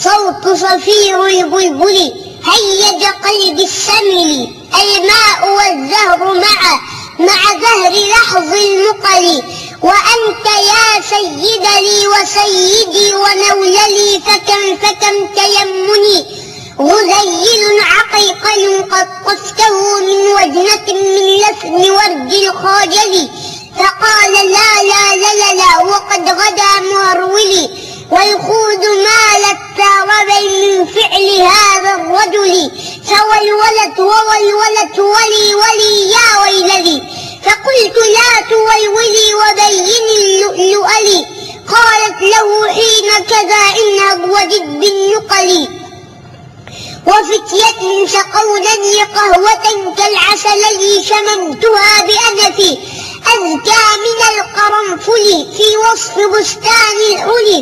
صوت صفير البلبلي هيج قلبي السمل، الماء والزهر مع زهر لحظ المقل، وأنت يا سيد لي وسيدي ونوللي، فكم تيمني غزيل عقيقل قد قصته من وجنة من لسن ورد الخاجل، فقال لا لا لا لا وقد غدا مهرولي، والخوذ مالت ثاربي من فعل هذا الرجل، فولولت وولولت ولي يا ويلي، فقلت لا تولولي وبيني اللؤلؤ لي، قالت له حين كذا إنها وجد بالنقل، وفتية سقونني قهوة كالعسل شممتها بأنفي أزكى من القرنفل، في وصف بستان الحلي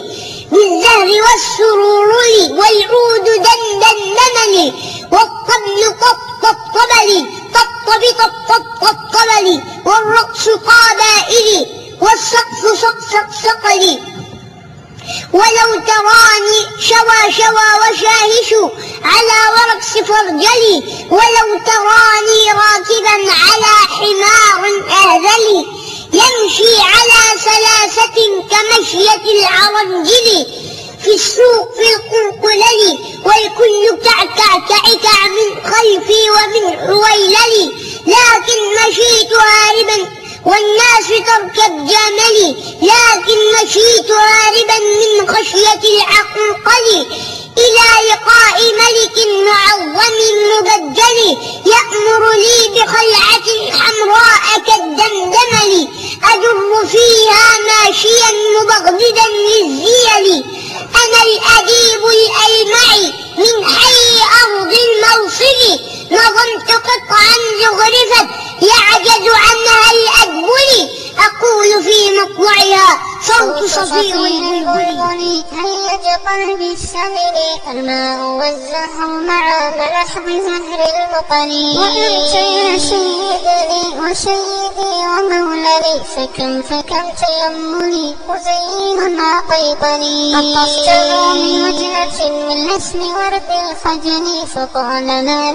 بالزهر والسرور لي، والعود دندنني والطبل طبطبلي طبطبلي، والرقص قابائلي والسقف سقسقلي، ولو تراني شوى وشاهش على ورقص فرجلي، ولو تراني راكبا على حمار أهذلي يمشي على سلاسة كمشية العرنجل، في السوق في القنقلل، والكل كعكع من خلفي ومن حويللي، لكن مشيت هاربا والناس تركب جملي، لكن مشيت هاربا من خشية العقنقل، إلى لقاء ملك معظم مبجل، يأمر لي بخلعة حمراء كالدمدمل، أجر فيها ماشيا مبغضدا للزيل، أنا الأديب الألمعي من حي أرض الموصل، نظمت قطعا زخرفت يعجز عنها الأدبل، أقول في مطلعها صوت صفير البلبلي هيج قلبي السمل، الماء والزهر مع لحظ زهر المقل، وأنت يا سيدي وسيدي وموللي، فكم تيمني غزيل عقيقلي، قطفته من وجنة من لسن ورد الخجل، فقال لا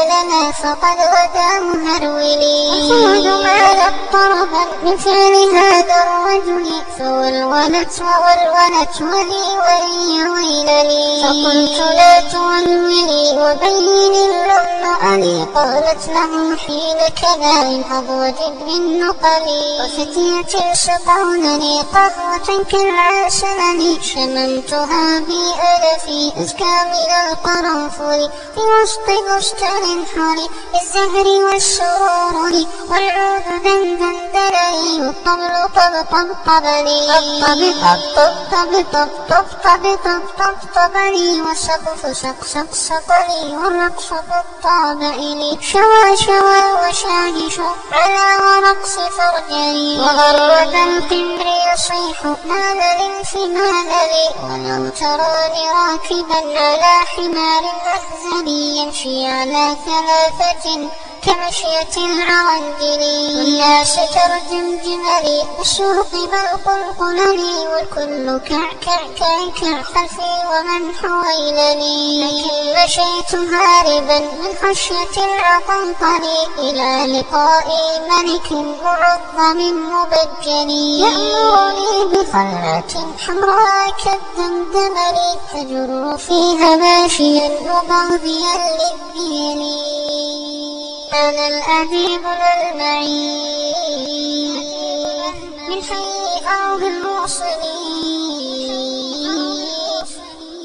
لنا فقد غدا مهرولي، الخوذ مالت طربا من فعل هذا الرجل، فولولت ولي ويلني، فقلت لا تولولي وبيني اللؤلؤ لي، قالت له حين كذا إنها وجد بالنقل، وفتية سقونني قهوة كالعسل شممتها بألفي أزكى من القرنفل، في وسط بستان حلي بالزهر والسرور، والعود دندنلي والطبل طبطبلي طبطبلي، والسقف سقسقلي، والرقص طبطبلي، شوى وشاهش على ورقص فرجلي، وغرد القمر يصيح نال الانفمال لي، ولو تراني راكبا على حمار أهزلي يمشي على ثلاثة كمشية العرنجل، والناس ترجم جملي بالسوق بالقلقلل، والكل كعكع خلفي ومن حويلني، لكن مشيت هاربا من خشية العقنقل، إلى لقاء ملك معظم مبجل، يأمرني بخلعة حمراء كالدمدمل، تجر فيها ماشيا وبغضيا للذيل، أنا الأديب الألمعي من حي أرض الموصل،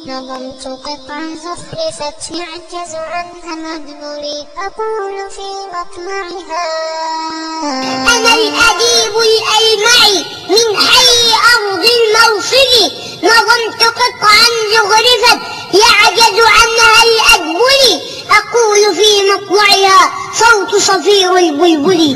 نظمت قطعا زخرفت يعجز عنها مدبولي، أقول في مطلعها أنا الأديب الألمعي من حي أرض الموصل، نظمت قطعا زخرفت يعجز عنها الأدبل، أقول في مطلعها صوت صفير البلبلي.